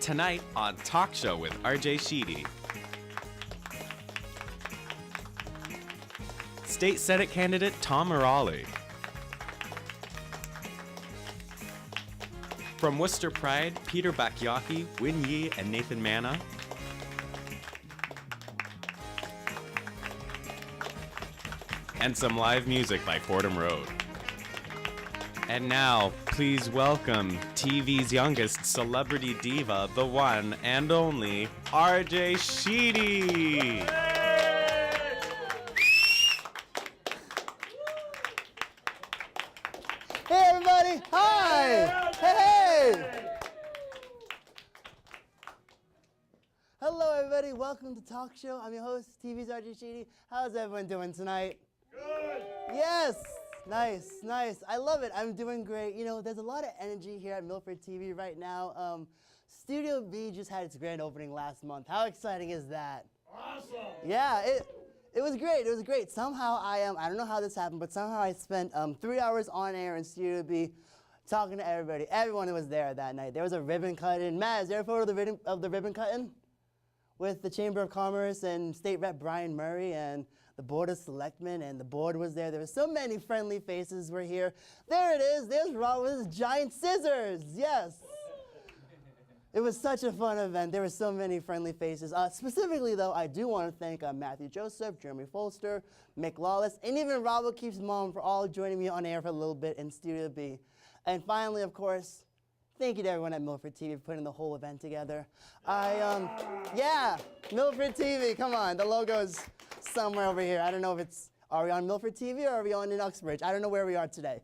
Tonight on Talk Show with RJ Sheedy. State Senate Candidate Tom Merolli. From Worcester Pride, Peter Bacchiocchi, Ye and Nathan Manna. And some live music by Fordham Road. And now, please welcome TV's youngest celebrity diva, the one and only RJ Sheedy. Hey everybody! Hi! Hey! Hello everybody, welcome to Talk Show. I'm your host, TV's RJ Sheedy. How's everyone doing tonight? Good! Yes! Nice, nice. I love it. I'm doing great. You know, there's a lot of energy here at Milford TV right now. Studio B just had its grand opening last month. How exciting is that? Awesome! Yeah, it was great. It was great. Somehow I don't know how this happened, but somehow I spent 3 hours on air in Studio B talking to everybody. Everyone who was there that night. There was a ribbon cutting. Matt, is there a photo of the ribbon cutting? With the Chamber of Commerce and State Rep Brian Murray and the Board of Selectmen, and the board was there. There were so many friendly faces were here. There it is. There's Rob with his giant scissors. Yes. It was such a fun event. There were so many friendly faces. Specifically, though, I do want to thank Matthew Joseph, Jeremy Folster, Mick Lawless, and even Rob O'Keefe's mom for all joining me on air for a little bit in Studio B. And finally, of course, thank you to everyone at Milford TV for putting the whole event together. Yeah, Milford TV, come on, the logo's somewhere over here. I don't know if are we on Milford TV or are we on in Uxbridge? I don't know where we are today.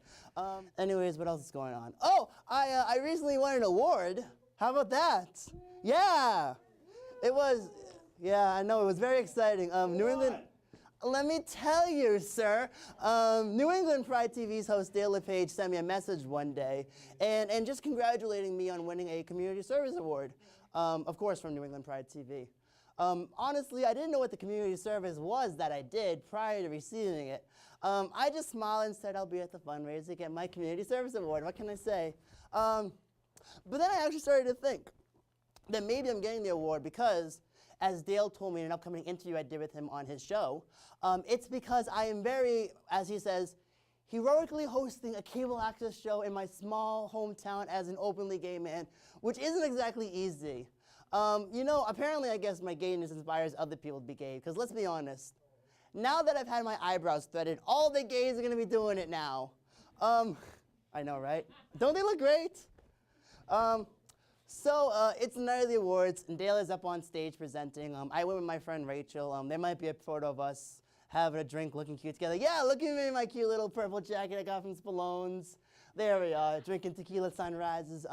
Anyways, what else is going on? Oh, I recently won an award. How about that? Yeah, it was, yeah, I know, it was very exciting. New England, let me tell you, sir, New England Pride TV's host Dale LePage sent me a message one day and just congratulating me on winning a community service award, of course from New England Pride TV. Honestly, I didn't know what the community service was that I did prior to receiving it. I just smiled and said I'll be at the fundraiser to get my community service award. What can I say? But then I actually started to think that maybe I'm getting the award because, as Dale told me in an upcoming interview I did with him on his show, it's because I am very, as he says, heroically hosting a cable access show in my small hometown as an openly gay man, which isn't exactly easy. You know, apparently I guess my gayness inspires other people to be gay, because let's be honest, now that I've had my eyebrows threaded, all the gays are going to be doing it now. I know, right? Don't they look great? So it's the night of the awards, and Dale is up on stage presenting. I went with my friend Rachel. There might be a photo of us having a drink, looking cute together. Yeah, look at me in my cute little purple jacket I got from Spalone's. There we are, drinking tequila sunrises.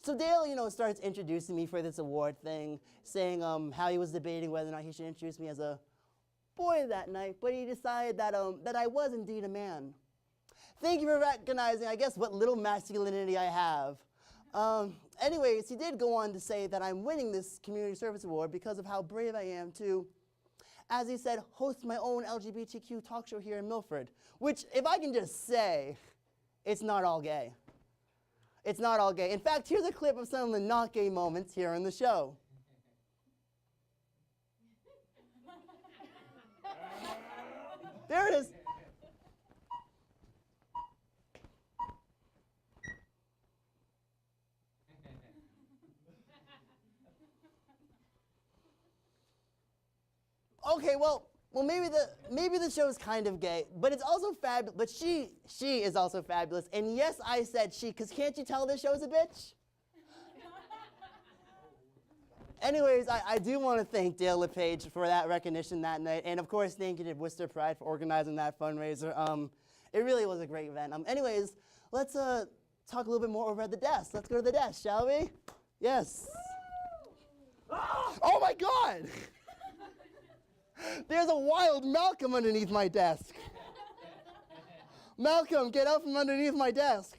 So Dale, you know, starts introducing me for this award thing, saying how he was debating whether or not he should introduce me as a boy that night, but he decided that, that I was indeed a man. Thank you for recognizing, I guess, what little masculinity I have. Anyways, he did go on to say that I'm winning this community service award because of how brave I am to, as he said, host my own LGBTQ talk show here in Milford, which, if I can just say, it's not all gay. It's not all gay. In fact, here's a clip of some of the not gay moments here in the show. There it is. Okay, well, maybe the show is kind of gay, but it's also fabulous. But she is also fabulous. And yes, I said she, because can't you tell this show's a bitch? Anyways, I do want to thank Dale LePage for that recognition that night, and of course, thank you to Worcester Pride for organizing that fundraiser. It really was a great event. Anyways, let's talk a little bit more over at the desk. Let's go to the desk, shall we? Yes. Oh my God! There's a wild Malcolm underneath my desk. Malcolm, get out from underneath my desk.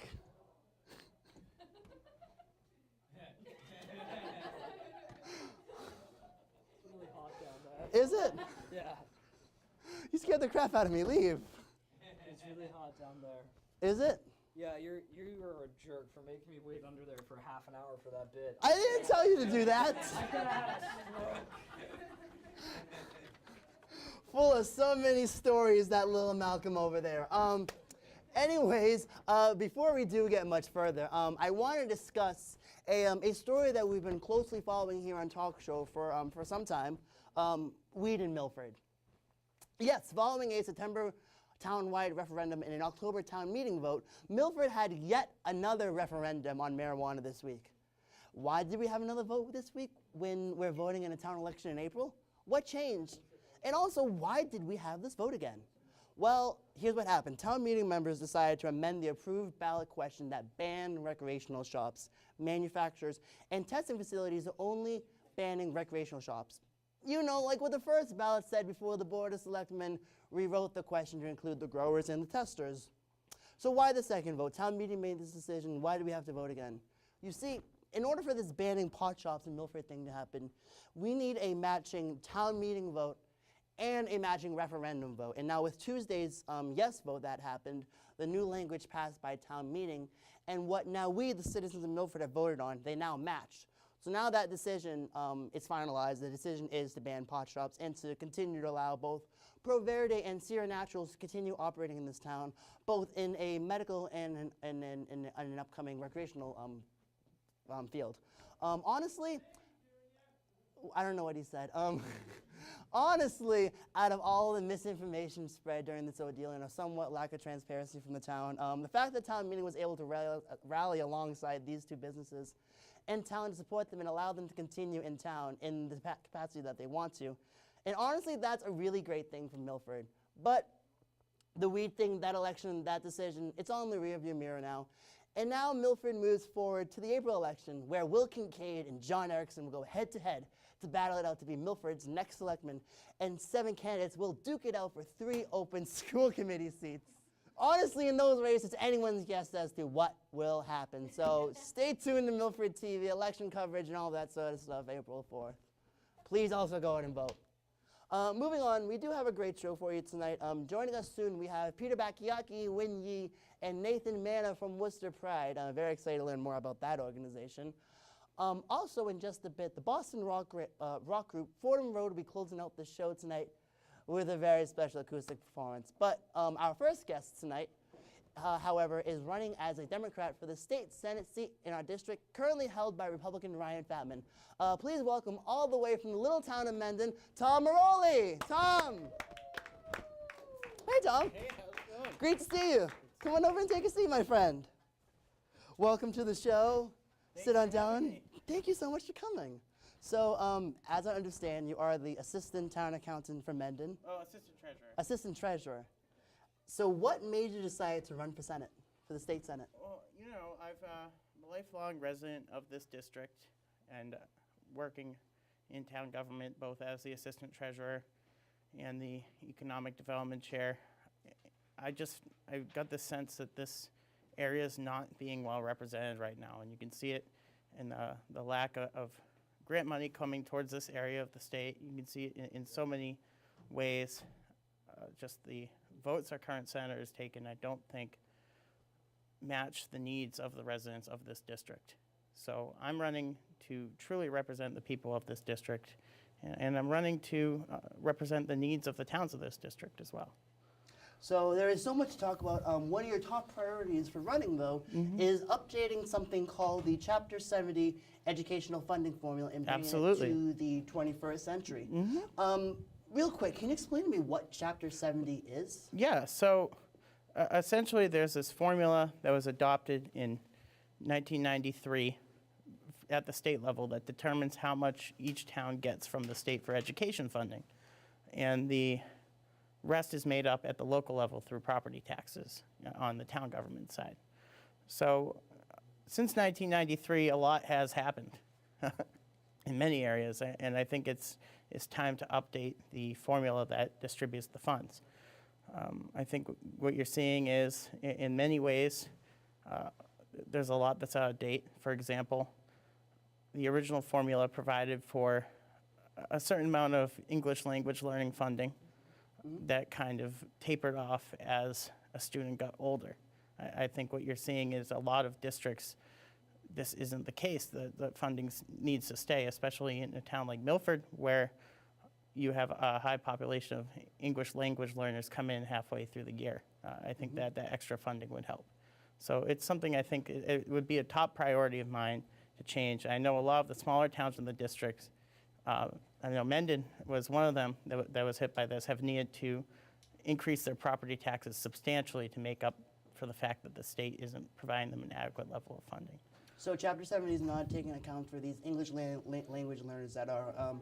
It's really hot down there. Is it? Yeah. You scared the crap out of me. Leave. It's really hot down there. Is it? Yeah, you were a jerk for making me wait under there for half an hour for that bit. I didn't tell you to do that. I could have had a stroke. Full of so many stories, that little Malcolm over there. Anyways, before we do get much further, I want to discuss a story that we've been closely following here on Talk Show for some time, weed in Milford. Yes, following a September town-wide referendum and an October town meeting vote, Milford had yet another referendum on marijuana this week. Why did we have another vote this week when we're voting in a town election in April? What changed? And also, why did we have this vote again? Well, here's what happened. Town meeting members decided to amend the approved ballot question that banned recreational shops, manufacturers, and testing facilities to only banning recreational shops. You know, like what the first ballot said before the Board of Selectmen rewrote the question to include the growers and the testers. So why the second vote? Town meeting made this decision. Why do we have to vote again? You see, in order for this banning pot shops in Milford thing to happen, we need a matching town meeting vote and a matching referendum vote. And now with Tuesday's yes vote that happened, the new language passed by town meeting, and what now we, the citizens of Milford, have voted on, they now match. So now that decision is finalized. The decision is to ban pot shops and to continue to allow both Pro Verde and Sierra Naturals to continue operating in this town, both in a medical and an upcoming recreational field. Honestly, I don't know what he said. Honestly, out of all the misinformation spread during this ordeal and a somewhat lack of transparency from the town, the fact that town meeting was able to rally alongside these two businesses and town to support them and allow them to continue in town in the capacity that they want to. And honestly, that's a really great thing for Milford. But the weed thing, that election, that decision, it's all in the rearview mirror now. And now Milford moves forward to the April election, where Will Kincaid and John Erickson will go head-to-head to battle it out to be Milford's next selectman, and 7 candidates will duke it out for 3 open school committee seats. Honestly, in those races, it's anyone's guess as to what will happen. So stay tuned to Milford TV, election coverage, and all that sort of stuff, April 4th. Please also go out and vote. Moving on, we do have a great show for you tonight. Joining us soon, we have Peter Bacchiocchi, Ye and Nathan Manna from Worcester Pride. I'm very excited to learn more about that organization. Also, in just a bit, the Boston rock group Fordham Road will be closing out the show tonight with a very special acoustic performance. But our first guest tonight, however, is running as a Democrat for the state Senate seat in our district, currently held by Republican Ryan Fatman. Please welcome all the way from the little town of Mendon, Tom Merolli. Tom. Hey, Tom. Hey, how's it going? Great to see you. Come on over and take a seat, my friend. Welcome to the show. Sit on down. Thank you so much for coming. So, as I understand, you are the assistant town accountant for Mendon. Oh, assistant treasurer. Assistant treasurer. So what made you decide to run for Senate, for the state Senate? Well, you know, I'm a lifelong resident of this district and working in town government, both as the assistant treasurer and the economic development chair. I got the sense that this area is not being well represented right now, and you can see it in the lack of grant money coming towards this area of the state. You can see it in so many ways. Just the votes our current senator has taken, I don't think, match the needs of the residents of this district. So I'm running to truly represent the people of this district, and I'm running to represent the needs of the towns of this district as well. So there is so much to talk about. One of your top priorities for running, though, is updating something called the Chapter 70 educational funding formula and bringing it to the 21st century. Real quick, can you explain to me what Chapter 70 is? Yeah, so essentially there's this formula that was adopted in 1993 at the state level that determines how much each town gets from the state for education funding. And the rest is made up at the local level through property taxes on the town government side. So since 1993, a lot has happened in many areas, and I think it's time to update the formula that distributes the funds. I think what you're seeing is, in many ways, there's a lot that's out of date. For example, the original formula provided for a certain amount of English language learning funding that kind of tapered off as a student got older. I think what you're seeing is a lot of districts, this isn't the case. The funding needs to stay, especially in a town like Milford, where you have a high population of English language learners come in halfway through the year. I think that extra funding would help. So it's something I think it would be a top priority of mine to change. I know a lot of the smaller towns in the district, I know Mendon was one of them that was hit by this, have needed to increase their property taxes substantially to make up for the fact that the state isn't providing them an adequate level of funding. So Chapter 70 is not taking account for these English language learners that are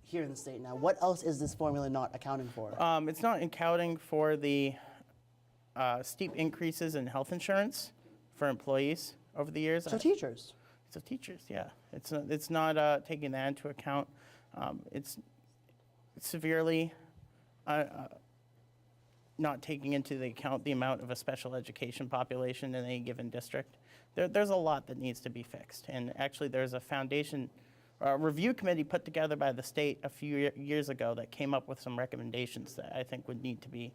here in the state now. What else is this formula not accounting for? It's not accounting for the steep increases in health insurance for employees over the years. So teachers. So teachers, yeah. It's not taking that into account. It's severely not taking into account the amount of a special education population in any given district. There's a lot that needs to be fixed. And actually there's a foundation review committee put together by the state a few years ago that came up with some recommendations that I think would need to be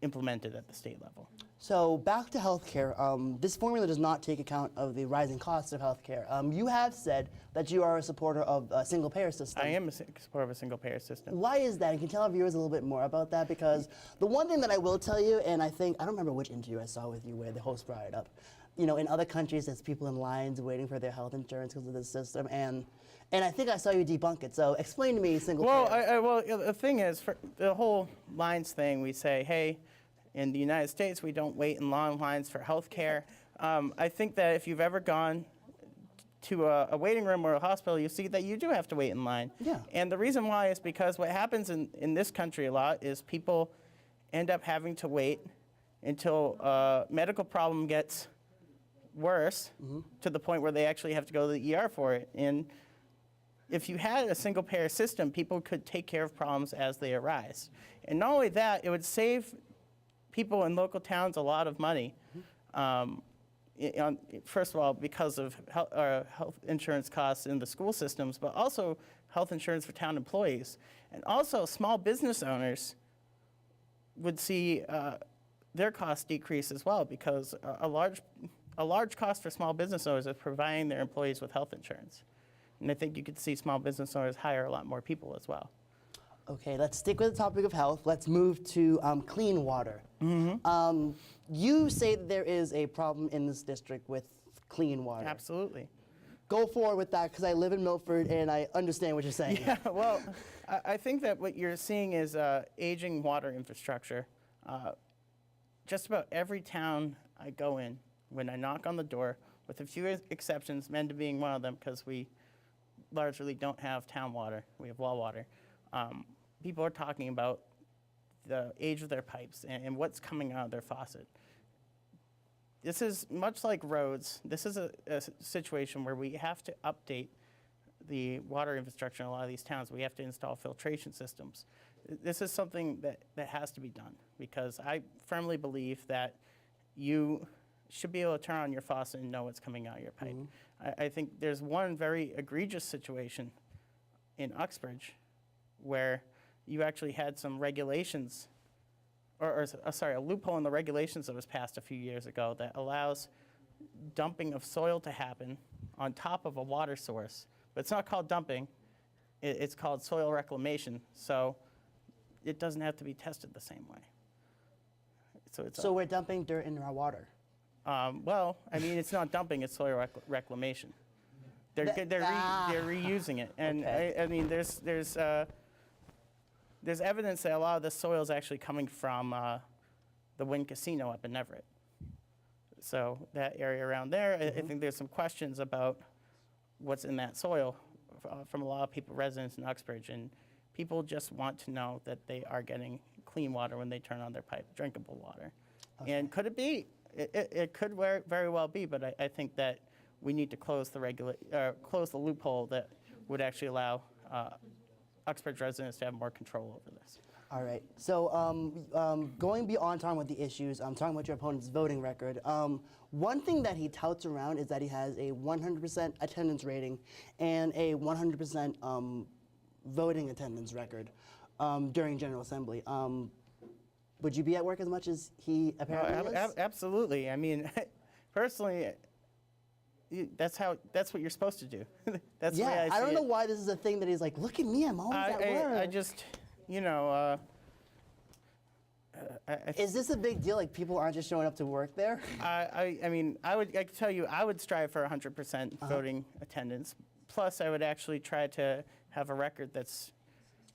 implemented at the state level. So back to healthcare, this formula does not take account of the rising costs of healthcare. You have said that you are a supporter of a single-payer system. I am a supporter of a single-payer system. Why is that? And can you tell our viewers a little bit more about that? Because the one thing that I will tell you, and I don't remember which interview I saw with you where the host brought it up, you know, in other countries, there's people in lines waiting for their health insurance because of this system, and I think I saw you debunk it. So explain to me single payer. Well, the thing is, for the whole lines thing, we say, hey, in the United States, we don't wait in long lines for health care. I think that if you've ever gone to a waiting room or a hospital, you see that you do have to wait in line. Yeah. And the reason why is because what happens in this country a lot is people end up having to wait until a medical problem gets worse to the point where they actually have to go to the ER for it. And if you had a single payer system, people could take care of problems as they arise. And not only that, it would save people in local towns a lot of money. First of all, because of health insurance costs in the school systems, but also health insurance for town employees. And also small business owners would see their costs decrease as well, because a large cost for small business owners is providing their employees with health insurance. And I think you could see small business owners hire a lot more people as well. Okay, let's stick with the topic of health. Let's move to clean water. You say that there is a problem in this district with clean water. Absolutely. Go forward with that, because I live in Milford and I understand what you're saying. Yeah, well, I think that what you're seeing is aging water infrastructure. Just about every town I go in, when I knock on the door, with a few exceptions, Mendon being one of them, because we largely don't have town water, we have well water. People are talking about the age of their pipes and what's coming out of their faucet. This is much like roads. This is a situation where we have to update the water infrastructure in a lot of these towns. We have to install filtration systems. This is something that has to be done, because I firmly believe that you should be able to turn on your faucet and know what's coming out of your pipe. I think there's one very egregious situation in Uxbridge where you actually had some regulations, a loophole in the regulations that was passed a few years ago that allows dumping of soil to happen on top of a water source. But it's not called dumping, it's called soil reclamation, so it doesn't have to be tested the same way. So we're dumping dirt into our water? Well, I mean, it's not dumping, it's soil reclamation. They're reusing it. And Okay. I mean, there's evidence that a lot of the soil is actually coming from the Wynn Casino up in Everett. So that area around there, I think there's some questions about what's in that soil from a lot of people, residents in Uxbridge. And people just want to know that they are getting clean water when they turn on their pipe, drinkable water. Okay. And could it be? It could very well be, but I think that we need to close the loophole that would actually allow Uxbridge residents to have more control over this. All right. So going beyond talking about the issues, talking about your opponent's voting record, one thing that he touts around is that he has a 100% attendance rating and a 100% voting attendance record during General Assembly. Would you be at work as much as he apparently is? Absolutely. I mean, personally, that's what you're supposed to do. That's the way I see it. I don't know why this is a thing that he's like, look at me, I'm always at work. I just, you know, is this a big deal? Like people aren't just showing up to work there? I mean, I can tell you, I would strive for 100% voting attendance. Plus, I would actually try to have a record that's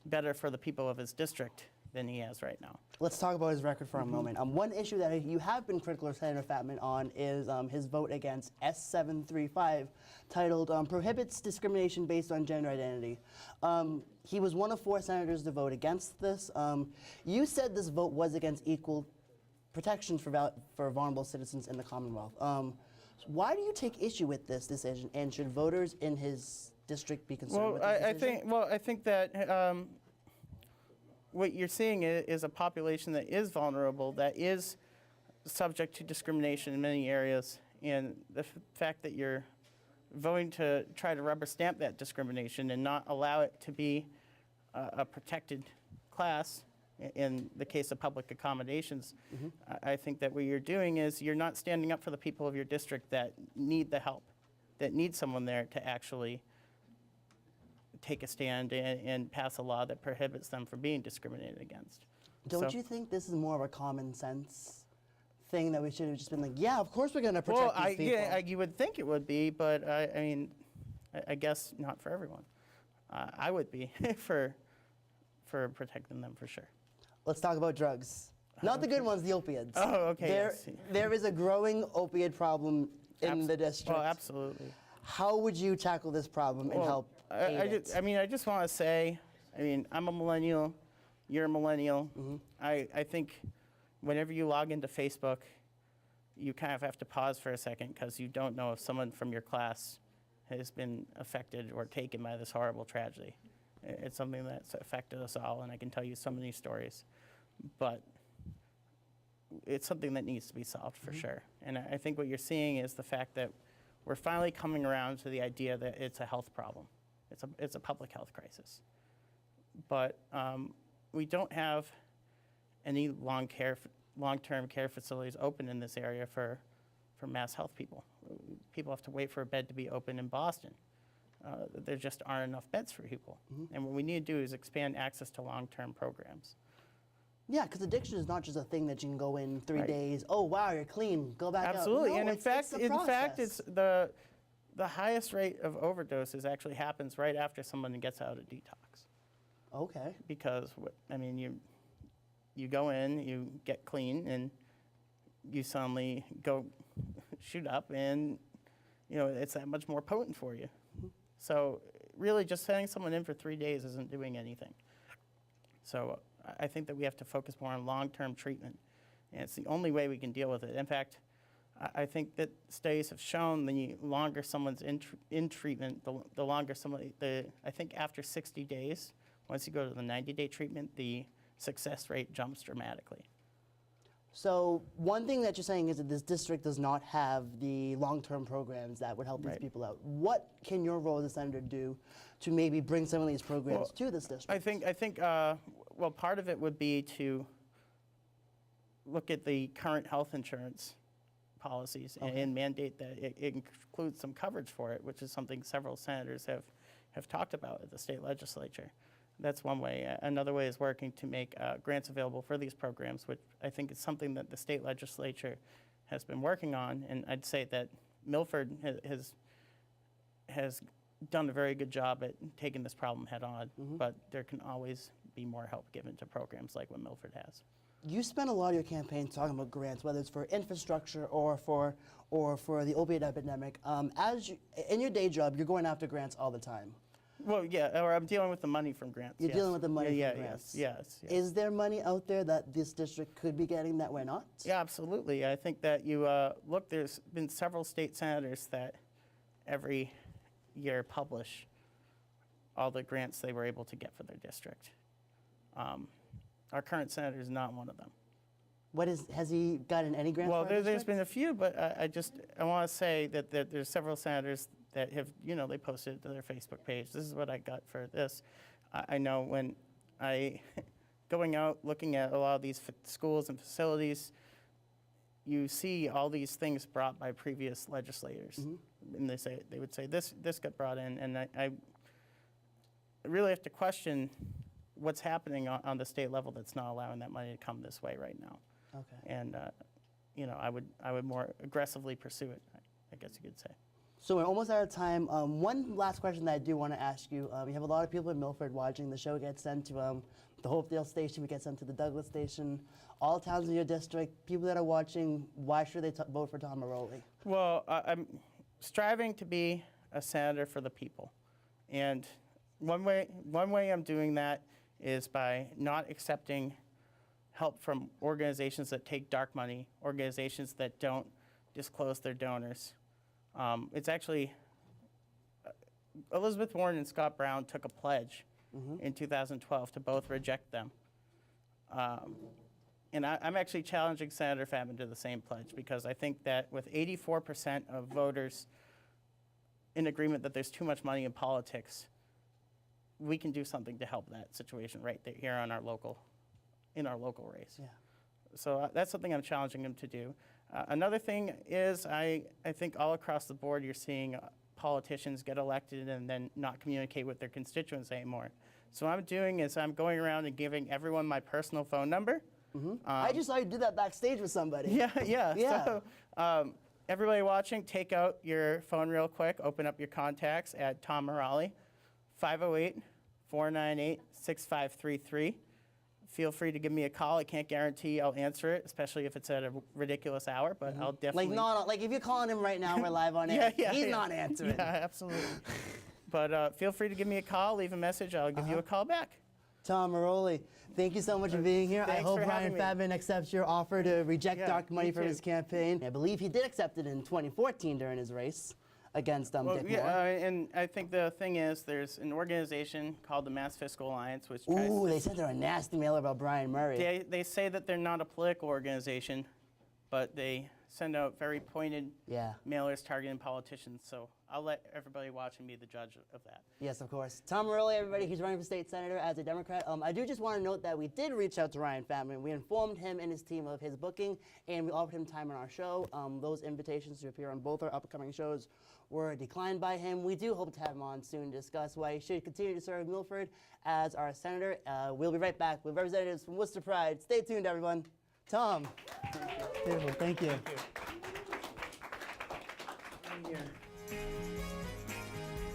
better for the people of his district than he has right now. Let's talk about his record for a moment. One issue that you have been critical of Senator Fatman on is his vote against S735, titled Prohibits Discrimination Based on Gender Identity. He was one of 4 senators to vote against this. You said this vote was against equal protections for vulnerable citizens in the Commonwealth. Why do you take issue with this decision, and should voters in his district be concerned with this decision? I think that what you're seeing is a population that is vulnerable, that is subject to discrimination in many areas, and the fact that you're voting to try to rubber stamp that discrimination and not allow it to be a protected class, in the case of public accommodations, I think that what you're doing is you're not standing up for the people of your district that need the help, that need someone there to actually take a stand and pass a law that prohibits them from being discriminated against. Don't you think this is more of a common sense thing that we should have just been like, yeah, of course we're going to protect these people? Yeah, you would think it would be, but I mean, I guess not for everyone. I would be for protecting them for sure. Let's talk about drugs. Not the good ones, the opiates. Oh, okay. There is a growing opiate problem in the district. Oh, absolutely. How would you tackle this problem and help aid it? I just want to say, I'm a millennial, you're a millennial. I think whenever you log into Facebook, you kind of have to pause for a second because you don't know if someone from your class has been affected or taken by this horrible tragedy. It's something that's affected us all, and I can tell you so many stories. But it's something that needs to be solved for sure. And I think what you're seeing is the fact that we're finally coming around to the idea that it's a health problem. It's a public health crisis. But we don't have any long-term care facilities open in this area for mass health people. People have to wait for a bed to be open in Boston. There just aren't enough beds for people. And what we need to do is expand access to long-term programs. Yeah, because addiction is not just a thing that you can go in 3 days. Oh wow, you're clean. Go back out. Absolutely, No, and in fact, it's the highest rate of overdoses actually happens right after someone gets out of detox. Okay. Because you go in, you get clean, and you suddenly go shoot up, and it's that much more potent for you. So really, just sending someone in for 3 days isn't doing anything. So I think that we have to focus more on long-term treatment, and it's the only way we can deal with it. In fact, I think that studies have shown the longer someone's in treatment, the longer I think after 60 days, once you go to the 90-day treatment, the success rate jumps dramatically. So one thing that you're saying is that this district does not have the long-term programs that would help these people out. What can your role as a senator do to maybe bring some of these programs to this district? I think well, part of it would be to look at the current health insurance policies and mandate that it includes some coverage for it, which is something several senators have talked about at the state legislature. That's one way. Another way is working to make grants available for these programs, which I think is something that the state legislature has been working on. And I'd say that Milford has done a very good job at taking this problem head on, but there can always be more help given to programs like what Milford has. You spent a lot of your campaign talking about grants, whether it's for infrastructure or for the opiate epidemic. In your day job, you're going after grants all the time. Well, yeah, or I'm dealing with the money from grants. You're dealing with the money from grants. Yes. Is there money out there that this district could be getting that we're not? Yeah, absolutely. I think that look, there's been several state senators that every year publish all the grants they were able to get for their district. Our current senator is not one of them. Has he gotten any grants? Well, there's been a few, but I want to say that there's several senators that have, they posted it to their Facebook page. This is what I got for this. I know when I going out, looking at a lot of these schools and facilities, you see all these things brought by previous legislators, and they would say this got brought in, and I really have to question what's happening on the state level that's not allowing that money to come this way right now. Okay. And I would more aggressively pursue it, I guess you could say. So we're almost out of time. One last question that I do want to ask you. We have a lot of people in Milford watching. The show gets sent to the Hopedale station. We get sent to the Douglas station. All towns in your district, people that are watching, why should they vote for Tom Merolli? Well, I'm striving to be a senator for the people. And one way I'm doing that is by not accepting help from organizations that take dark money, organizations that don't disclose their donors. It's actually, Elizabeth Warren and Scott Brown took a pledge in 2012 to both reject them. And I'm actually challenging Senator Fabin to the same pledge, because I think that with 84% of voters in agreement that there's too much money in politics, we can do something to help that situation right there here in our local race. Yeah. So that's something I'm challenging them to do. Another thing is I think all across the board you're seeing politicians get elected and then not communicate with their constituents anymore. So what I'm doing is I'm going around and giving everyone my personal phone number. I just saw you do that backstage with somebody. Yeah. So everybody watching, take out your phone real quick, open up your contacts at Tom Merolli, 508-498-6533. Feel free to give me a call. I can't guarantee I'll answer it, especially if it's at a ridiculous hour, but I'll definitely... Like if you're calling him right now, we're live on air, he's not answering. Yeah, absolutely. But feel free to give me a call, leave a message, I'll give you a call back. Tom Merolli, thank you so much for being here. I hope Ryan Fabin accepts your offer to reject dark money from his campaign. I believe he did accept it in 2014 during his race against Dick Moore. And I think the thing is, there's an organization called the Mass Fiscal Alliance, which tries they sent her a nasty mail about Brian Murray. They say that they're not a political organization, but they send out very pointed mailers targeting politicians. So I'll let everybody watching be the judge of that. Yes, of course. Tom Merolli, everybody, he's running for state senator as a Democrat. I do just want to note that we did reach out to Ryan Fabin. We informed him and his team of his booking, and we offered him time on our show. Those invitations to appear on both our upcoming shows were declined by him. We do hope to have him on soon to discuss why he should continue to serve Milford as our senator. We'll be right back with representatives from Worcester Pride. Stay tuned, everyone. Tom. Beautiful. Thank you.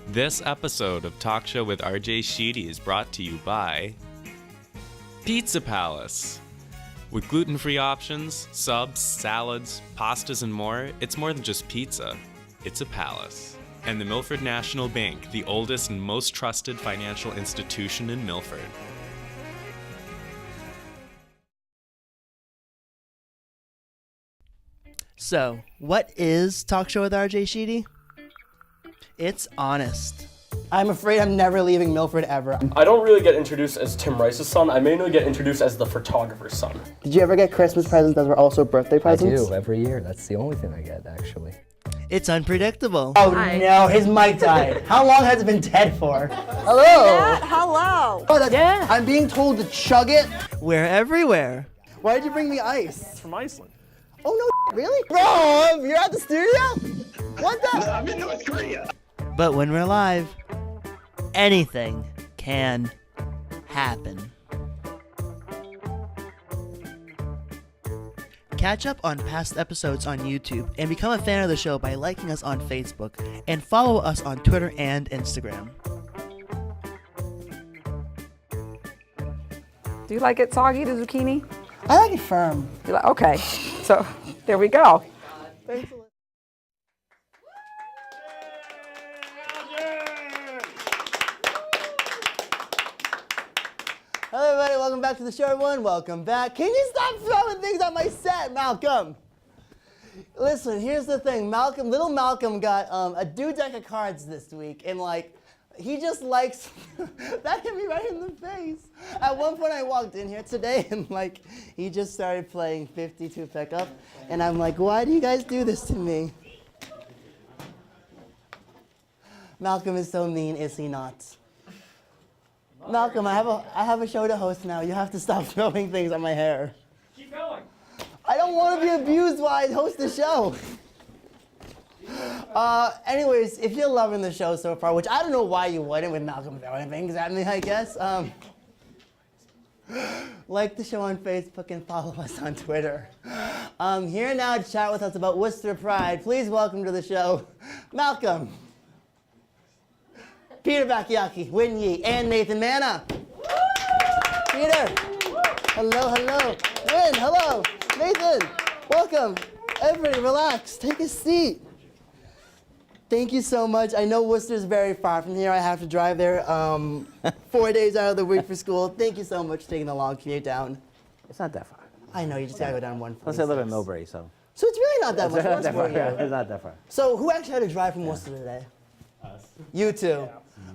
This episode of Talk Show with RJ Sheedy is brought to you by Pizza Palace. With gluten-free options, subs, salads, pastas, and more, it's more than just pizza. It's a palace. And the Milford National Bank, the oldest and most trusted financial institution in Milford. So, what is Talk Show with RJ Sheedy? It's honest. I'm afraid I'm never leaving Milford ever. I don't really get introduced as Tim Rice's son. I mainly get introduced as the photographer's son. Did you ever get Christmas presents that were also birthday presents? I do, every year. That's the only thing I get, actually. It's unpredictable. Oh no, his mic died. How long has it been dead for? Hello? Hello. Oh, yeah. I'm being told to chug it. We're everywhere. Why did you bring me ice? It's from Iceland. Oh no, really? Bro, you're at the studio? What the? I'm in North Korea. But when we're live, anything can happen. Catch up on past episodes on YouTube and become a fan of the show by liking us on Facebook and follow us on Twitter and Instagram. Do you like it soggy, the zucchini? I like it firm. Okay, so there we go. Thanks a lot. Hello everybody, welcome back to the show everyone. Welcome back. Can you stop throwing things on my set, Malcolm? Listen, here's the thing. Little Malcolm got a due deck of cards this week, and he just likes, that hit me right in the face. At one point I walked in here today and he just started playing 52 pickup, and I'm like, why do you guys do this to me? Malcolm is so mean, is he not? Malcolm, I have a show to host now. You have to stop throwing things on my hair. Keep going. I don't want to be abused while I host the show. Anyways, if you're loving the show so far, which I don't know why you wouldn't with Malcolm throwing things at me, I guess. Like the show on Facebook and follow us on Twitter. Here now to chat with us about Worcester Pride. Please welcome to the show, Malcolm, Peter Bacchiocchi, Ye and Nathan Manna. Peter, hello. Win, hello. Nathan, welcome. Everybody, relax. Take a seat. Thank you so much. I know Worcester's very far from here. I have to drive there 4 days out of the week for school. Thank you so much for taking the long commute down. It's not that far. I know, you just gotta go down one. Plus, I live in Millbury, so. So it's really not that much It's not worse that for far. you. It's not that far. So who actually had to drive from Worcester today? Us. You two.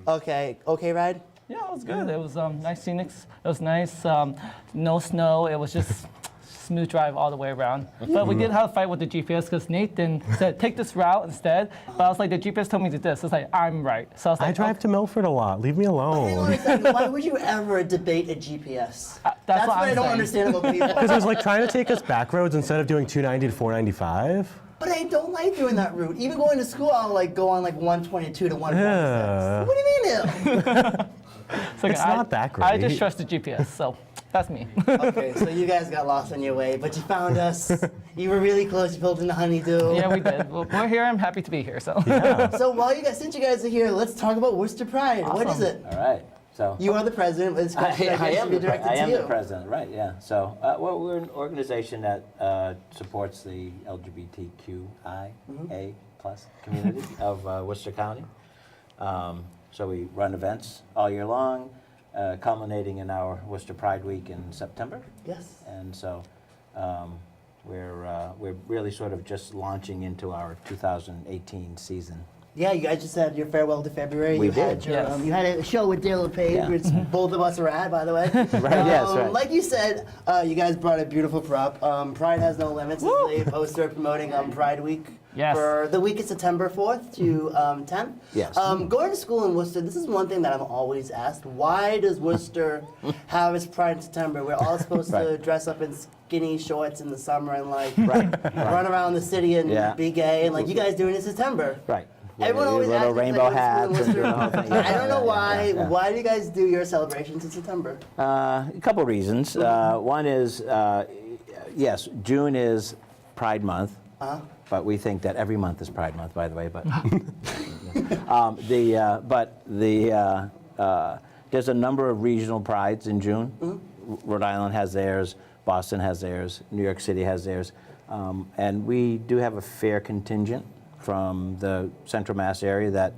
Okay, ride? Yeah, it was good. It was nice scenics. It was nice. No snow. It was just smooth drive all the way around. But we did have a fight with the GPS because Nathan said, take this route instead. But I was like, the GPS told me to do this. It's like, I'm right. So I was like, I drive to Milford a lot. Leave me Hang on alone. a second. Why would you ever debate a GPS? that's what what I I'm don't saying. understand about people. Because it was like trying to take us back roads instead of doing 290 to 495. But I don't like doing that route. Even going to school, I'll like go on like 122 to 146. Yeah. What do you mean ill? So, It's not that great. I just trust the GPS, so that's me. Okay, so you guys got lost on your way, but you found us. You were really close. You pulled in the honeydew. Yeah, we did. Well, we're here. I'm happy to be here. So. So since you guys are here, let's talk about Worcester Pride. What is it? All right. So. You are the president, but this question I guess should be directed to you. the president, right, yeah. So, well, we're an organization that supports the LGBTQIA plus community of Worcester County. So we run events all year long, culminating in our Worcester Pride Week in September. Yes. And so we're really sort of just launching into our 2018 season. Yeah, you guys just had your farewell to February. We you had did. your, Yes. you had a show with Dale LePage, Yeah. which both of us were at, by the way. Right, yes, right. Like you said, you guys brought a beautiful prop. Pride Has No Limits is the poster promoting Pride Week Yes. for the week of September 4th to 10th. Yes. Going to school in Worcester, this is one thing that I'm always asked. Why does Worcester have its Pride in September? We're all supposed to Right. dress up in skinny shorts in the summer and like Right. run around the city and Yeah. be gay, and like you guys do it in September. Right. Everyone always little asks me, rainbow like, hats what's and the do the whole thing. I don't know why. Yeah. Why do you guys do your celebrations in September? A couple reasons. One is, yes, June is Pride Month, but we think that every month is Pride Month, by the way. But there's a number of regional prides in June. Rhode Island has theirs, Boston has theirs, New York City has theirs, and we do have a fair contingent from the Central Mass area that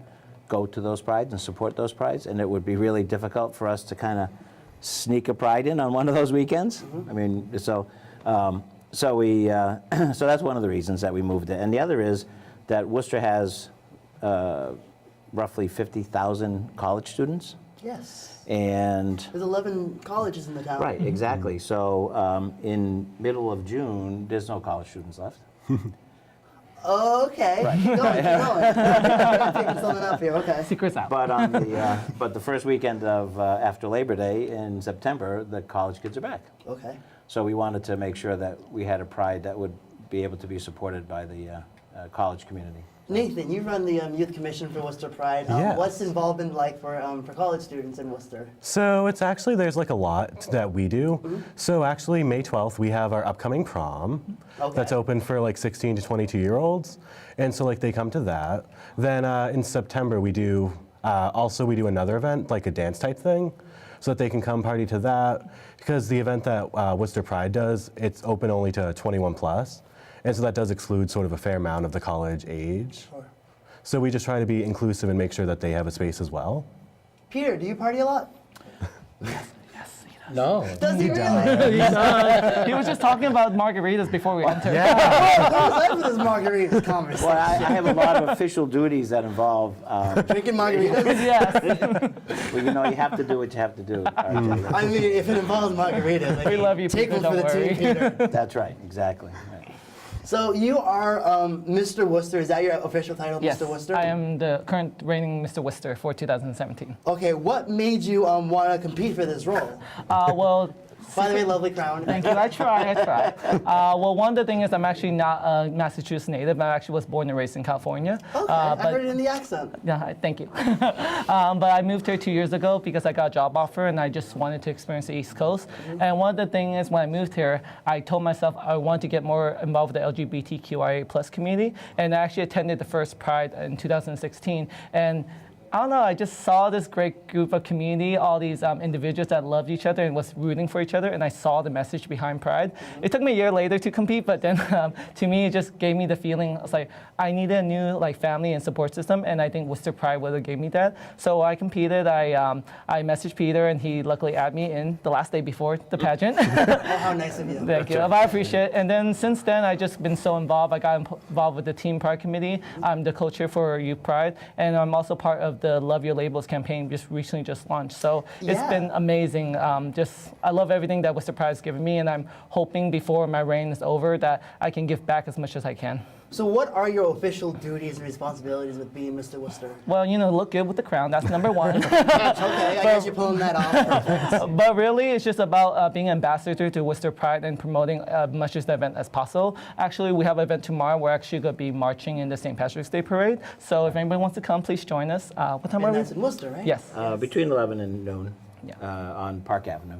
go to those prides and support those prides, and it would be really difficult for us to kind of sneak a pride in on one of those weekends. I mean, so that's one of the reasons that we moved it. And the other is that Worcester has roughly 50,000 college students. Yes. And There's 11 colleges in the town. right, exactly. So in middle of June, there's no college students left. Okay. Keep going. I'm picking something up here. Okay. Secrets out. But on the first weekend of after Labor Day in September, the college kids are back. Okay. So we wanted to make sure that we had a pride that would be able to be supported by the college community. Nathan, you run the Youth Commission for Worcester Pride. Yes. What's involvement like for college students in Worcester? So it's actually, there's like a lot that we do. So actually, May 12th, we have our upcoming prom. Okay. That's open for like 16 to 22-year-olds. And so like they come to that. Then in September, we do another event, like a dance type thing, so that they can come party to that. Because the event that Worcester Pride does, it's open only to 21 plus. And so that does exclude sort of a fair amount of the college age. Sure. So we just try to be inclusive and make sure that they have a space as well. Peter, do you party a lot? No. Does he really? He was just talking about margaritas before we entered. What was that for this margarita conversation? Well, I have a lot of official duties that involve, Drinking margaritas? Yes. well, you know, you have to do what you have to do, RJ. I mean, if it involves margaritas, We love you, take Peter, one for the don't team, worry. Peter. That's right, exactly. Right. So you are Mr. Worcester. Is that your official title, Yes, Mr. Worcester? I am the current reigning Mr. Worcester for 2017. Okay, what made you want to compete for this role? Well, By the way, lovely crown. thank you. I try. Well, one of the things is I'm actually not a Massachusetts native. I actually was born and raised in California. Okay, I heard it in the accent. Yeah, thank you. But I moved here 2 years ago because I got a job offer and I just wanted to experience the East Coast. And one of the things is when I moved here, I told myself I wanted to get more involved with the LGBTQIA+ community. And I actually attended the first Pride in 2016. And I don't know, I just saw this great group of community, all these individuals that loved each other and was rooting for each other, and I saw the message behind Pride. It took me a year later to compete, but then to me, it just gave me the feeling, it's like, I needed a new family and support system, and I think Worcester Pride would have gave me that. So I competed, I messaged Peter, and he luckily added me in the last day before the pageant. Oh, how nice of you. Thank you. I appreciate it. And then since then, I've just been so involved. I got involved with the Team Pride Committee. I'm the co-chair for Youth Pride, and I'm also part of the Love Your Labels campaign recently launched. So it's been amazing. I love everything that Worcester Pride has given me, and I'm hoping before my reign is over that I can give back as much as I can. So what are your official duties and responsibilities with being Mr. Worcester? Well, look good with the crown. That's number one. Okay, I guess you're pulling that off. But really, it's just about being ambassador to Worcester Pride and promoting as much of the event as possible. Actually, we have an event tomorrow. We're actually going to be marching in the St. Patrick's Day Parade. So if anybody wants to come, please join us. What time are we? That's in Worcester, right? Yes. Between 11 and noon Yeah. on Park Avenue.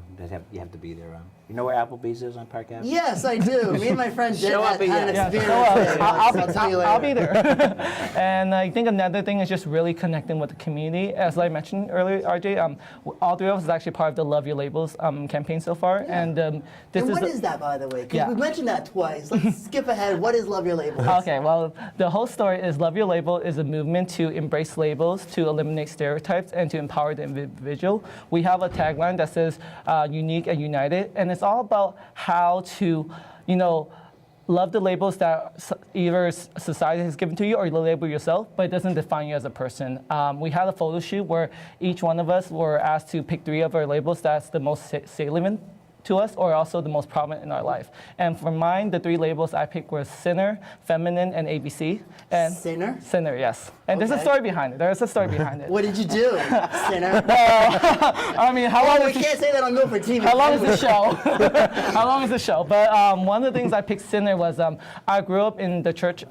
You have to be there. You know where Applebee's is on Park Avenue? Yes, I do. Me and my friend Jen Show up had an again. experience. there, I'll so I'll tell you later. I'll be there. And I think another thing is just really connecting with the community. As I mentioned earlier, RJ, all three of us is actually part of the Love Your Labels campaign so far. Yeah. And And what is that, by the way? Because Yeah. we mentioned that twice. Let's skip ahead. What is Love Your Labels? Okay, well, the whole story is Love Your Label is a movement to embrace labels, to eliminate stereotypes, and to empower the individual. We have a tagline that says unique and united, and it's all about how to, love the labels that either society has given to you or you label yourself, but it doesn't define you as a person. We had a photo shoot where each one of us were asked to pick 3 of our labels that's the most salient to us or also the most prominent in our life. And for mine, the 3 labels I picked were Sinner, Feminine, and ABC. And Sinner? Sinner, yes. And there's a story behind it. There's a story behind it. What did you do, Sinner? I mean, how long we is the can't say that on Milford TV. How long is the show? How long is the show? But one of the things I picked Sinner was I grew up in the church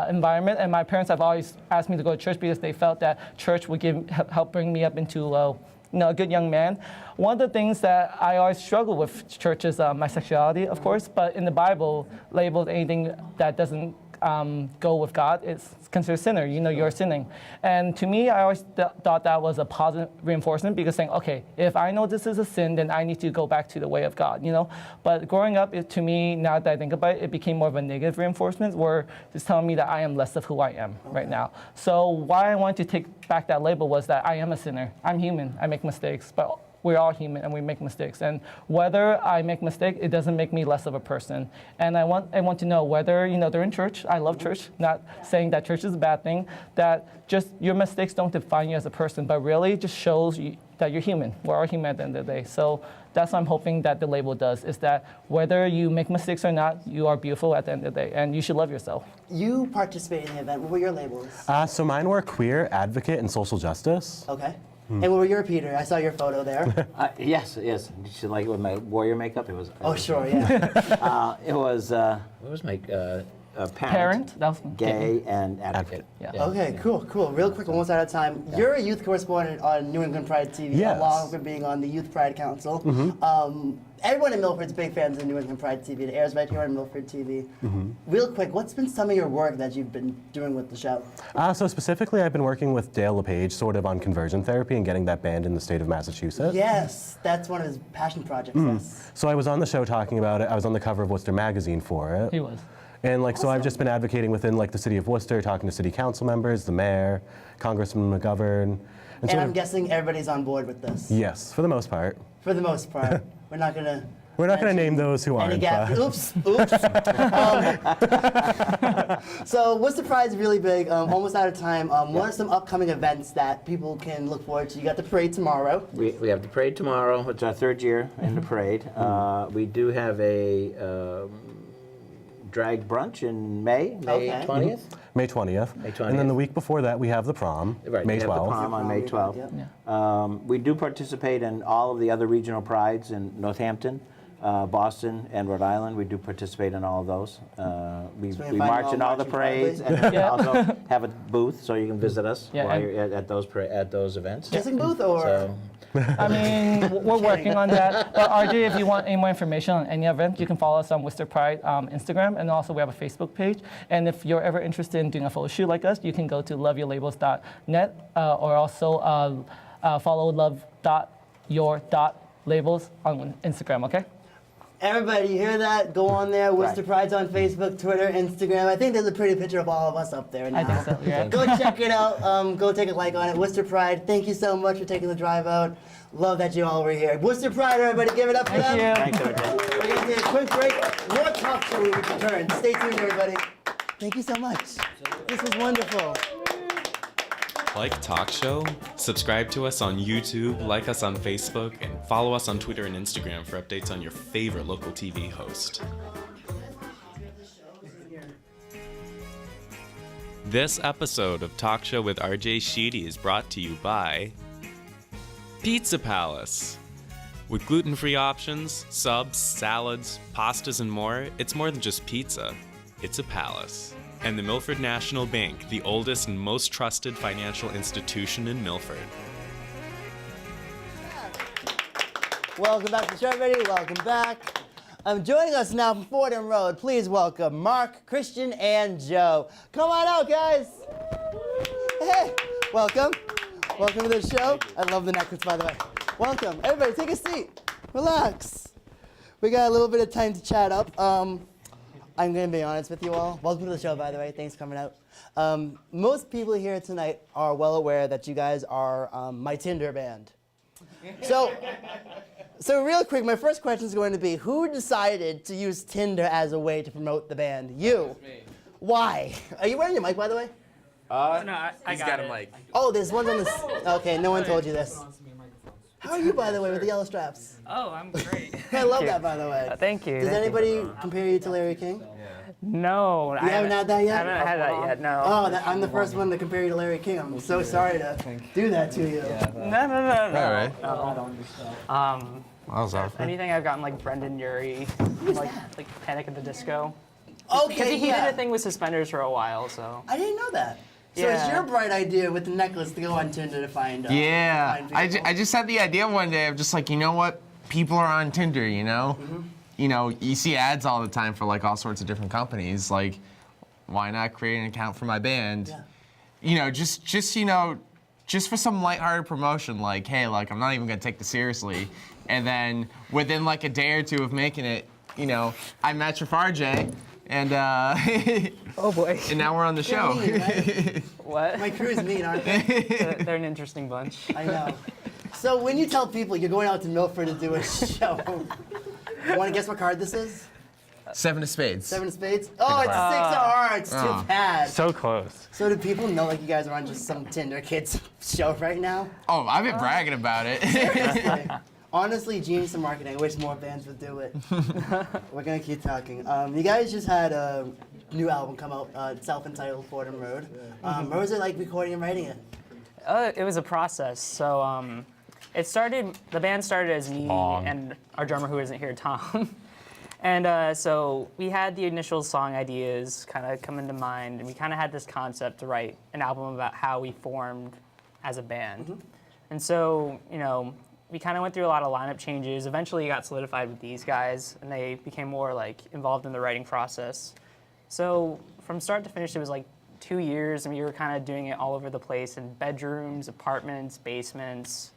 environment, and my parents have always asked me to go to church because they felt that church would help bring me up into a good young man. One of the things that I always struggle with church is my sexuality, of course, but in the Bible, labeled anything that doesn't go with God is considered sinner. You're sinning. And to me, I always thought that was a positive reinforcement because saying, okay, if I know this is a sin, then I need to go back to the way of God, But growing up, to me, now that I think about it, it became more of a negative reinforcement where it's telling me that I am less of who I am right now. So why I wanted to take back that label was that I am a sinner. I'm human. I make mistakes, but we're all human and we make mistakes. And whether I make mistakes, it doesn't make me less of a person. And I want to know whether, they're in church. I love church, not saying that church is a bad thing, that just your mistakes don't define you as a person, but really just shows you that you're human. We're all human at the end of the day. So that's what I'm hoping that the label does, is that whether you make mistakes or not, you are beautiful at the end of the day, and you should love yourself. You participated in the event. What were your labels? So mine were queer, advocate, and social justice. Okay. And what were your, Peter? I saw your photo there. Yes. Did you like it with my warrior makeup? It was. Oh, sure, yeah. It was. What was my parent? That was gay and advocate. Yeah. Okay, cool. Real quick, almost out of time. Yeah. You're a youth correspondent on New England Pride TV, yes, along with being on the Youth Pride Council. Everyone in Milford's big fans of New England Pride TV. It airs right here on Milford TV. Real quick, what's been some of your work that you've been doing with the show? So specifically, I've been working with Dale LePage sort of on conversion therapy and getting that banned in the state of Massachusetts. Yes, that's one of his passion projects. Yes. So I was on the show talking about it. I was on the cover of Worcester Magazine for it. He was. And awesome. So I've just been advocating within the city of Worcester, talking to city council members, the mayor, Congressman McGovern. And I'm guessing everybody's on board with this. Yes, for the most part. For the most part. We're not going to... We're not going to name those who aren't. Oops. So Worcester Pride is really big. Almost out of time. What are some upcoming events that people can look forward to? You got the parade tomorrow. We have the parade tomorrow. It's our 3rd year in the parade. We do have a drag brunch in May Okay. 20th. May 20th. May And then 20th. the week before that, we have the prom, Right, May we have the 12th. prom on May 12th. Yep. We do participate in all of the other regional prides in Northampton, Boston, and Rhode Island. We do participate in all of those. We can we find march all in all the marching proudly. parades, and then we also have a booth so you can visit us Yeah, while and- you're at those events. Kissing booth or? So, I mean, we're working on that. But RJ, if you want any more information on any event, you can follow us on Worcester Pride Instagram, and also we have a Facebook page. And if you're ever interested in doing a photo shoot like us, you can go to loveyourlabels.net or also follow love.your.labels on Instagram, okay? Everybody, you hear that? Go on there. Worcester Pride's on Facebook, Twitter, Instagram. I think there's a pretty picture of all of us up there now. I think so, yeah. Go check it out. Go take a like on it. Worcester Pride, thank you so much for taking the drive out. Love that you all were here. Worcester Pride, everybody, give it up for them. Thank you. thanks, RJ. We're going to take a quick break. More talk show when we return. Stay tuned, everybody. Thank you so much. This was wonderful. Like Talk Show? Subscribe to us on YouTube, like us on Facebook, and follow us on Twitter and Instagram for updates on your favorite local TV host. This episode of Talk Show with RJ Sheedy is brought to you by Pizza Palace. With gluten-free options, subs, salads, pastas, and more, it's more than just pizza. It's a palace. And the Milford National Bank, the oldest and most trusted financial institution in Milford. Welcome back to the show, everybody. Welcome back. Joining us now from Fordham Road, please welcome Mark, Christian, and Joe. Come on out, guys. Hey, welcome. Welcome to the show. I love the necklace, by the way. Welcome. Everybody, take a seat. Relax. We got a little bit of time to chat up. I'm going to be honest with you all. Welcome to the show, by the way. Thanks for coming out. Most people here tonight are well aware that you guys are my Tinder band. So real quick, my first question is going to be, who decided to use Tinder as a way to promote the band? You. Why? Are you wearing your mic, by the way? No, I got a mic. Oh, there's one on this. Okay, no one told you this. How are you, by the way, with the yellow straps? Oh, I'm great. I love that, by the way. Thank you. Does anybody compare you to Larry King? No, You haven't had that yet? I haven't had that yet. No. Oh, I'm the first one to compare you to Larry King. I'm so sorry to do that to you. No. I don't understand. Anything I've gotten like Brendan Urie, like Panic at the Disco. Okay, Because he yeah. did a thing with suspenders for a while, so. I didn't know that. So Yeah. it's your bright idea with the necklace to go on Tinder to find Yeah, find I people. just had the idea one day of just like, you know what, people are on Tinder, you know? You know, you see ads all the time for like all sorts of different companies, like, why not create an account for my band? Yeah. You know, just you know, just for some lighthearted promotion, like, hey, like, I'm not even gonna take this seriously. And then within like a day or two of making it, you know, I matched with RJ, and Oh boy. and now we're on the They're show. mean, right? What? My crew's mean, aren't they? They're an interesting bunch. I know. So when you tell people you're going out to Milford to do a show, you want to guess what card this is? 7 of spades. 7 of spades? Oh, it's 6 of hearts. Too bad. So close. So do people know like you guys are on just some Tinder kids show right now? Oh, I've been bragging about it. Seriously. Honestly, genius of marketing. I wish more bands would do it. We're gonna keep talking. You guys just had a new album come out, self-entitled Fordham Road. What was it like recording and writing it? It was a process. So the band started as me and our drummer who isn't here, Tom. And so we had the initial song ideas kind of come into mind, and we kind of had this concept to write an album about how we formed as a band. And so, you know, we kind of went through a lot of lineup changes. Eventually it got solidified with these guys, and they became more like involved in the writing process. So from start to finish, it was like 2 years, and we were kind of doing it all over the place in bedrooms, apartments, basements,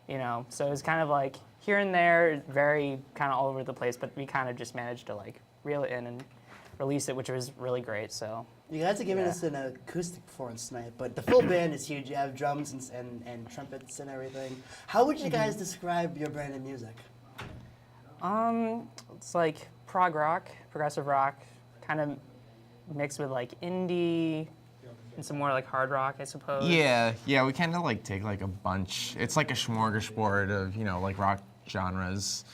you know. So it was kind of like here and there, very kind of all over the place, but we kind of just managed to like reel it in and release it, which was really great. So You guys are giving us an acoustic performance tonight, but the full band is huge. You have drums and trumpets and everything. How would you guys describe your brand of music? It's like prog rock, progressive rock, kind of mixed with like indie and some more like hard rock, I suppose. Yeah, we kind of like take like a bunch. It's like a smorgasbord of, you know, like rock genres.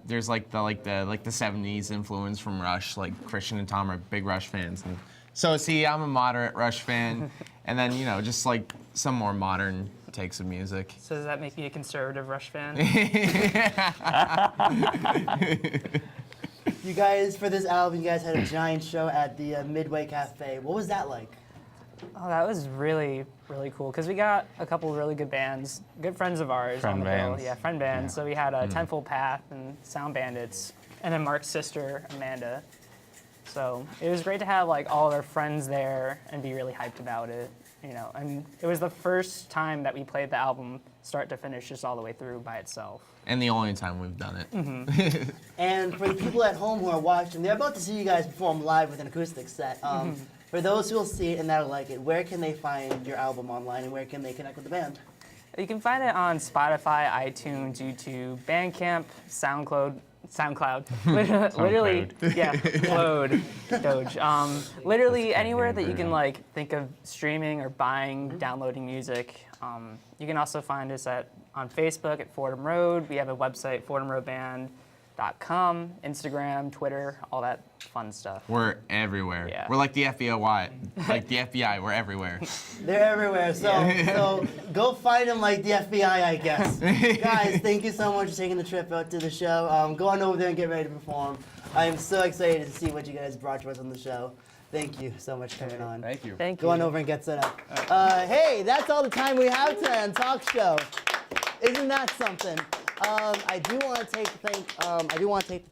there's like the 70s influence from Rush. Like Christian and Tom are big Rush fans, and so is he. I'm a moderate Rush fan, and then just like some more modern takes of music. So does that make me a conservative Rush fan? You guys, for this album, you guys had a giant show at the Midway Cafe. What was that like? Oh, that was really, really cool because we got a couple really good bands, good friends of ours. Friend on the bill. bands. Yeah, friend bands. So we had Tenfold Path and Sound Bandits, and then Mark's sister, Amanda. So it was great to have like all of our friends there and be really hyped about it, And it was the first time that we played the album start to finish, just all the way through by itself. And the only time we've done it. Mm-hmm. And for the people at home who are watching, they're about to see you guys perform live with an acoustic set. For those who will see it and that'll like it, where can they find your album online and where can they connect with the band? You can find it on Spotify, iTunes, YouTube, Bandcamp, SoundCloud. Literally, yeah, Load, Doge. Literally anywhere that you can like think of streaming or buying, downloading music. You can also find us on Facebook at Fordham Road. We have a website, fordhamroadband.com, Instagram, Twitter, all that fun stuff. We're everywhere. Yeah. We're like the FBI. Like the FBI, we're everywhere. They're everywhere, so go find them like the FBI, I guess. Guys, thank you so much for taking the trip out to the show. Go on over there and get ready to perform. I am so excited to see what you guys brought to us on the show. Thank you so much for coming on. Thank you. Thank you. Go on over and get set up. Hey, that's all the time we have today on Talk Show. Isn't that something? I do want to take the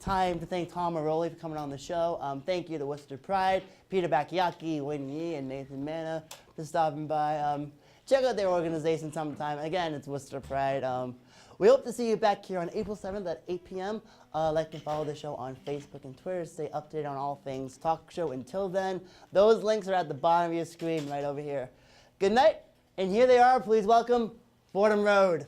time to thank Tom Merolli for coming on the show. Thank you to Worcester Pride, Peter Bacchiocchi, Ye and Nathan Manna for stopping by. Check out their organization sometime. Again, it's Worcester Pride. We hope to see you back here on April 7th at 8 p.m. Like and follow the show on Facebook and Twitter. Stay updated on all things Talk Show. Until then, those links are at the bottom of your screen right over here. Good night, and here they are. Please welcome Fordham Road.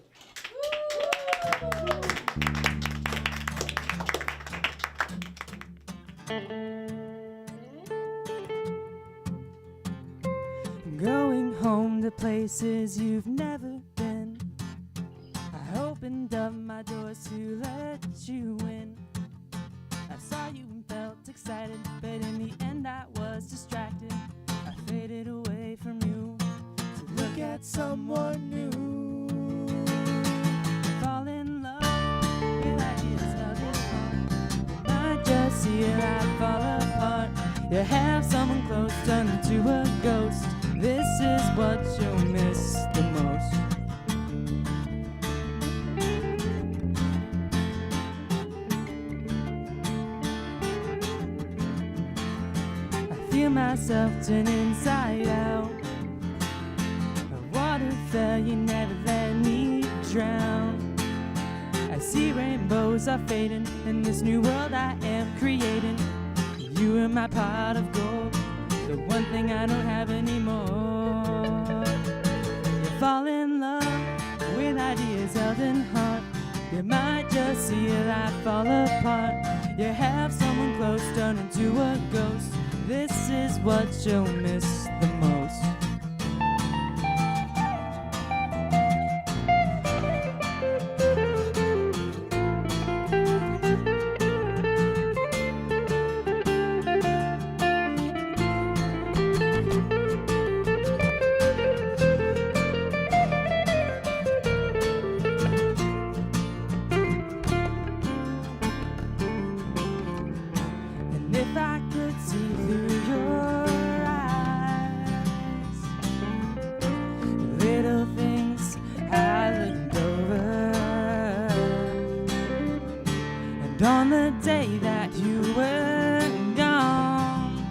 Going home to places you've never been. I opened up my doors to let you in. I saw you and felt excited, but in the end I was distracted. I faded away from you to look at someone new. Fall in love with ideas of your heart. I just see your life fall apart. You have someone close turn into a ghost. This is what you'll miss the most. I feel myself turn inside out. A water fell, you never let me drown. I see rainbows are fading in this new world I am creating. You are my pot of gold, the one thing I don't have anymore. You fall in love with ideas held in heart. You might just see your life fall apart. You have someone close turn into a ghost. This is what you'll miss the most. On the day that you were gone,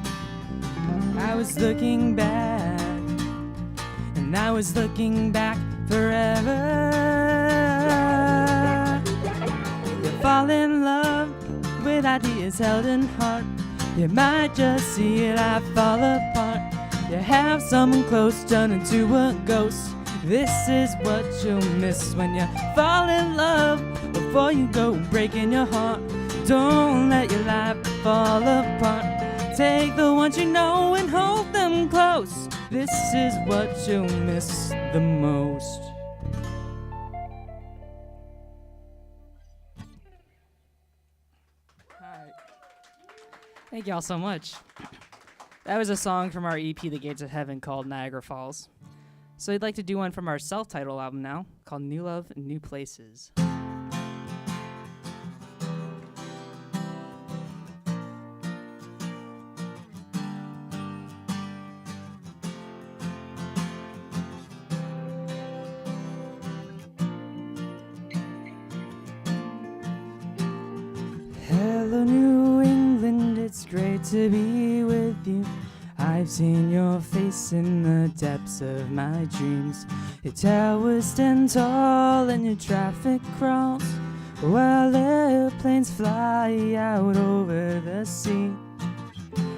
I was looking back, and I was looking back forever. You fall in love with ideas held in heart. You might just see your life fall apart. You have someone close turn into a ghost. This is what you'll miss when you fall in love. Before you go breaking your heart, don't let your life fall apart. Take the ones you know and hold them close. This is what you'll miss the most. Thank y'all so much. That was a song from our EP, The Gates of Heaven, called Niagara Falls. So I'd like to do one from our self-titled album now, called New Love, New Places. Hello, New England, it's great to be with you. I've seen your face in the depths of my dreams. Your towers stand tall and your traffic crawls while airplanes fly out over the sea.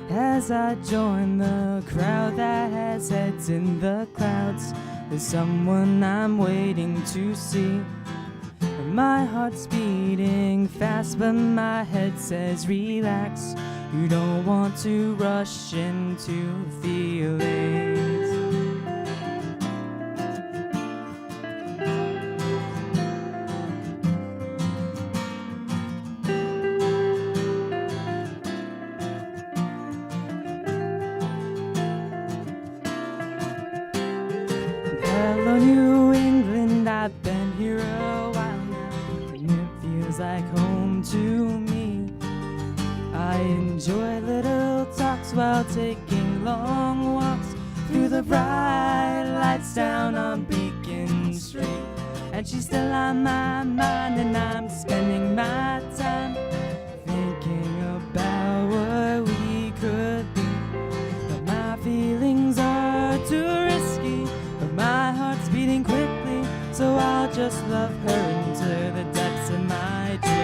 As I join the crowd that has heads in the clouds, there's someone I'm waiting to see. My heart's beating fast, but my head says relax. You don't want to rush into feelings. Hello, New England, I've been here a while now, and it feels like home to me. I enjoy little talks while taking long walks through the bright lights down on Beacon Street. And she's still on my mind, and I'm spending my time thinking about what we could be. But my feelings are too risky, but my heart's beating quickly, so I'll just love her into the depths of my dreams.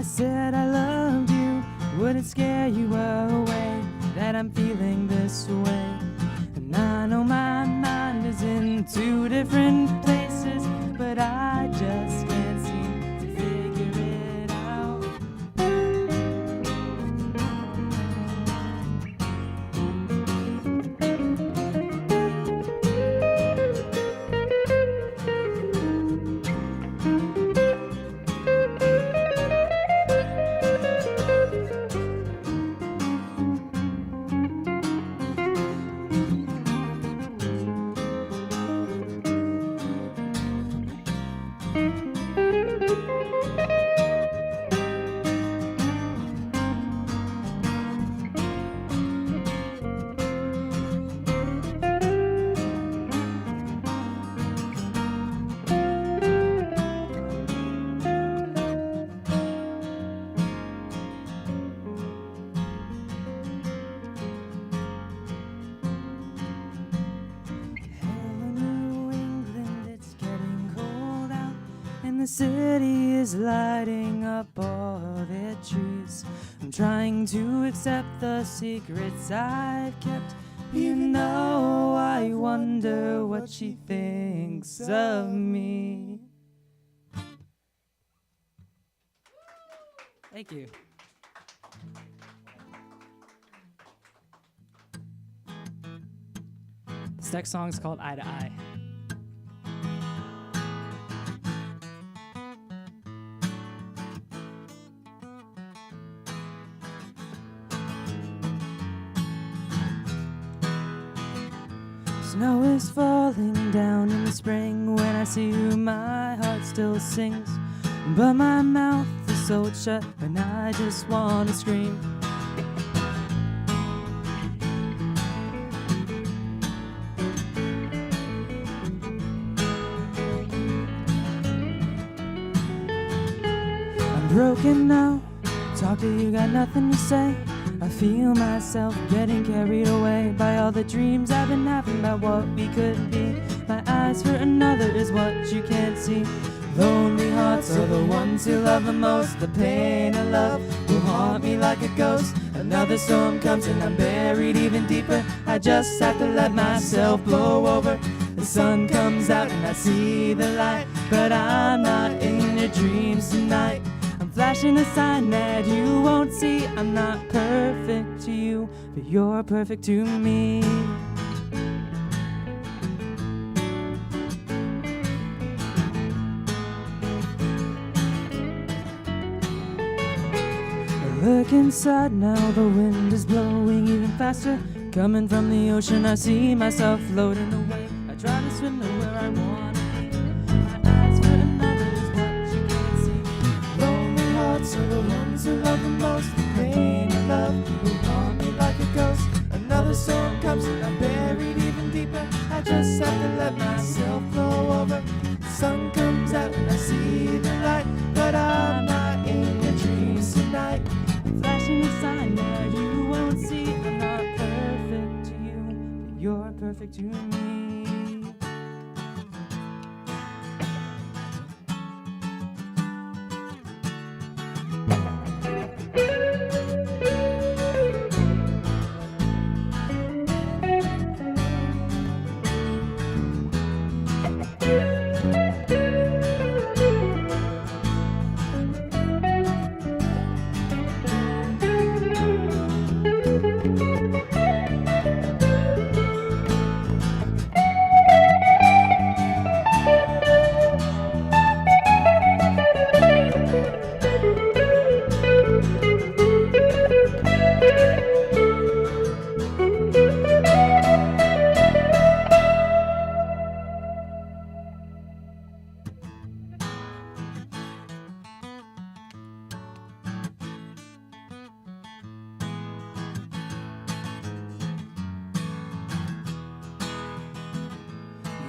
Said I loved you, would it scare you away that I'm feeling this way? And I know my mind is in two different places, but I just can't seem to figure it out. The city is lighting up all their trees. I'm trying to accept the secrets I've kept. You know, I wonder what she thinks of me. Thank you. This next song is called Eye to Eye. Snow is falling down in the spring. When I see you, my heart still sings, but my mouth is so shut and I just want to scream. I'm broken now, talk to you, got nothing to say. I feel myself getting carried away by all the dreams I've been having about what we could be. My eyes for another is what you can't see. Lonely hearts are the ones who love the most. The pain of love will haunt me like a ghost. Another storm comes and I'm buried even deeper. I just have to let myself blow over. The sun comes out and I see the light, but I'm not in your dreams tonight. I'm flashing a sign that you won't see. I'm not perfect to you, but you're perfect to me. Look inside now, the wind is blowing even faster. Coming from the ocean, I see myself floating away. I try to swim to where I wanna be. My eyes for another is what you can't see. Lonely hearts are the ones who love the most. The pain of love will haunt me like a ghost. Another storm comes and I'm buried even deeper. I just have to let myself blow over. The sun comes out and I see the light, but I'm not in your dreams tonight. Flashing a sign that you won't see. I'm not perfect to you, but you're perfect to me.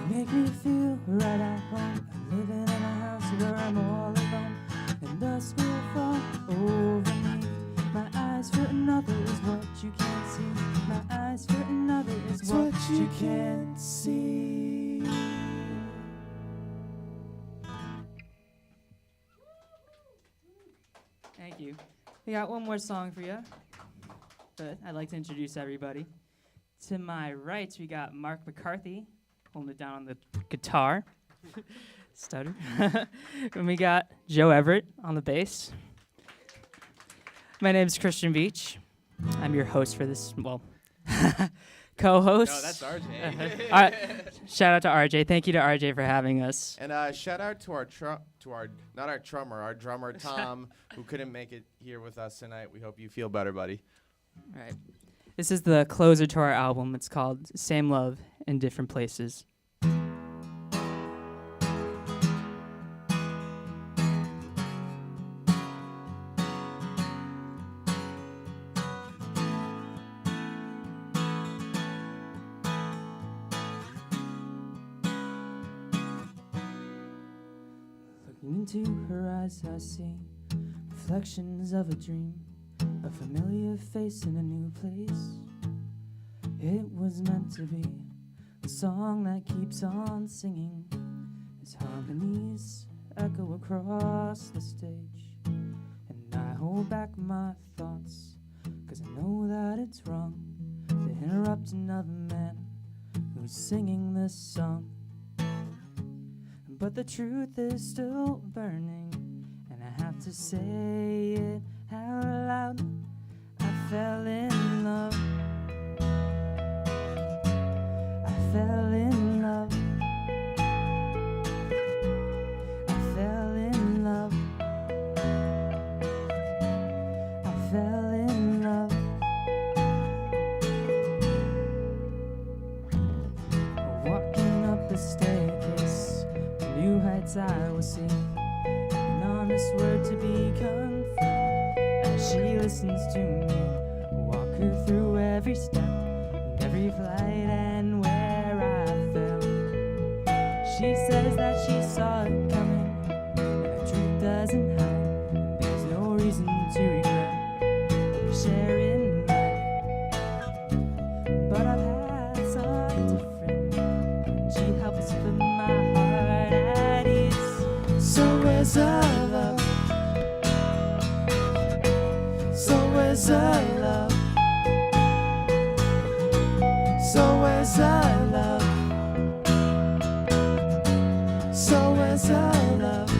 Make me feel right at home. I'm living in a house where I'm all alone, and dusk will fall over me. My eyes for another is what you can't see. My eyes for another is what you can't see. Thank you. We got one more song for you, but I'd like to introduce everybody. To my right, we got Mark McCarthy, holding it down on the guitar. Stutter. And we got Joe Everett on the bass. My name's Christian Beach. I'm your host for this, well, co-host. No, that's RJ. All right. Shout out to RJ. Thank you to RJ for having us. And shout out to our drummer Tom, who couldn't make it here with us tonight. We hope you feel better, buddy. All right. This is the closer to our album. It's called Same Love in Different Places. Looking into her eyes, I see reflections of a dream, a familiar face in a new place. It was meant to be a song that keeps on singing as harmonies echo across the stage. And I hold back my thoughts, 'cause I know that it's wrong to interrupt another man who's singing this song. But the truth is still burning, and I have to say it out loud. I fell in love. I fell in love. I fell in love. I fell in love. Walking up the staircase, new heights I will see, an honest word to be confirmed as she listens to me. Walk her through every step and every flight and where I fell. She says that she saw it coming, and the truth doesn't hide, and there's no reason to regret sharing life. But I've had some different, and she helps put my heart at ease. So where's our love? So where's our love? So where's our love? So where's our love?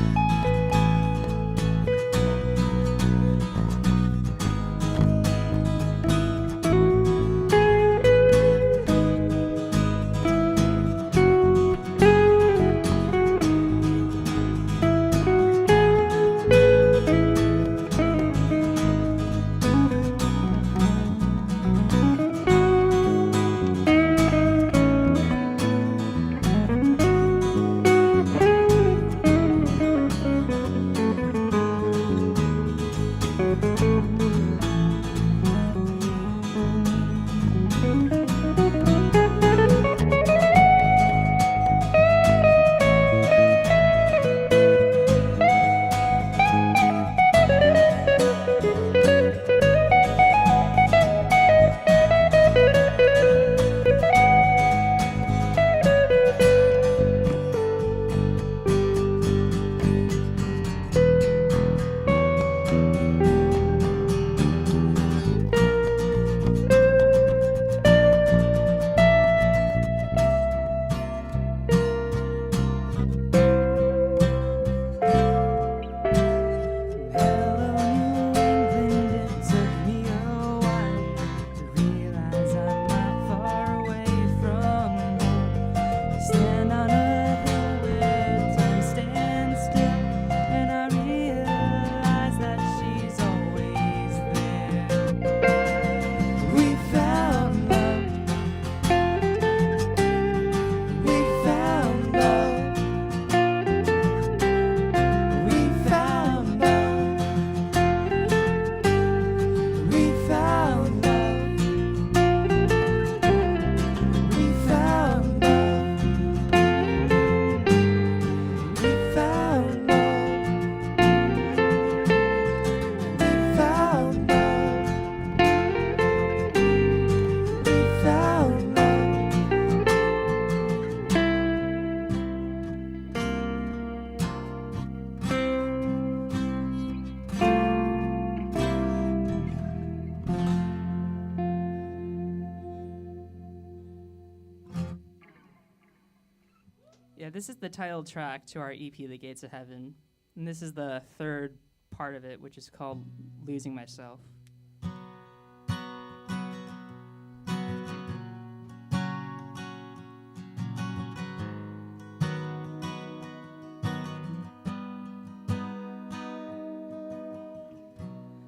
Yeah, this is the title track to our EP, The Gates of Heaven. And this is the third part of it, which is called Losing Myself.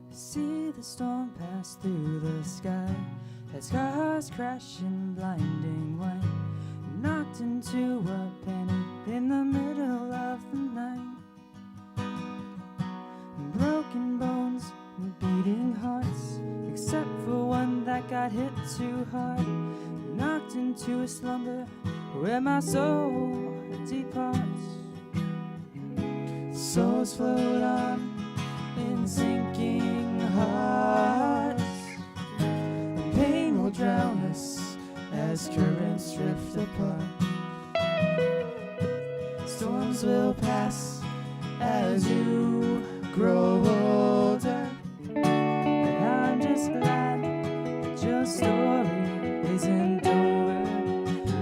See the storm pass through the sky as cars crash in blinding white, knocked into a panic in the middle of the night. Broken bones and beating hearts, except for one that got hit too hard, knocked into a slumber where my soul departs. Souls float on in sinking hearts. Pain will drown us as currents drift apart. Storms will pass as you grow older. But I'm just glad that your story isn't over.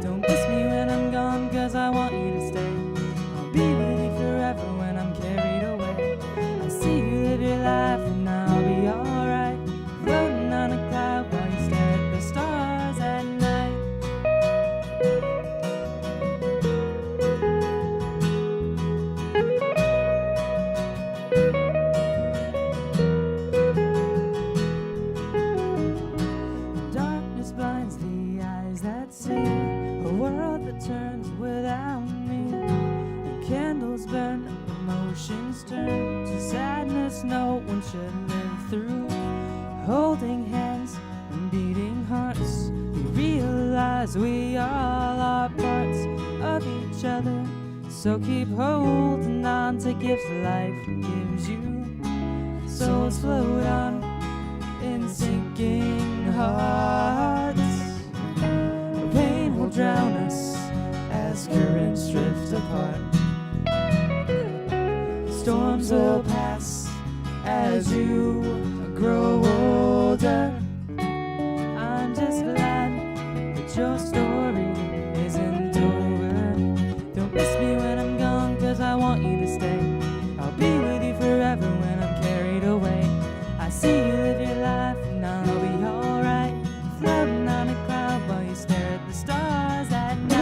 Don't miss me when I'm gone, 'cause I want you to stay. I'll be with you forever when I'm carried away. I see you live your life and I'll be alright, floating on a cloud while you stare at the stars at night. Darkness blinds the eyes that see a world that turns without me. The candles burn, emotions turn to sadness no one should live through. Holding hands and beating hearts, we realize we all are parts of each other. So keep holding on to gifts life gives you. Souls float on in sinking hearts. Pain will drown us as currents drift apart. Storms will pass as you grow older. I'm just glad that your story isn't over. Don't miss me when I'm gone, 'cause I want you to stay. I'll be with you forever when I'm carried away. I see you live your life and I'll be alright, floating on a cloud while you stare at the stars at night.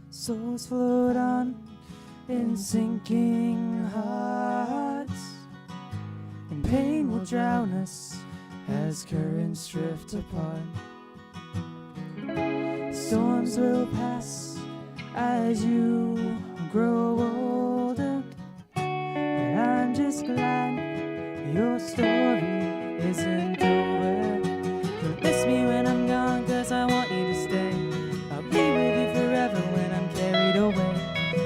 Souls float on in sinking hearts, and pain will drown us as currents drift apart. Storms will pass as you grow older, but I'm just glad your story isn't over. Don't miss me when I'm gone, 'cause I want you to stay. I'll be with you forever when I'm carried away.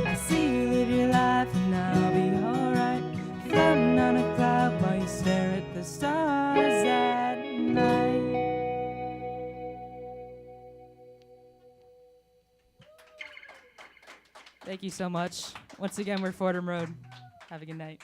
I see you live your life and I'll be alright, floating on a cloud while you stare at the stars. Thank you so much. Once again, we're Fordham Road. Have a good night.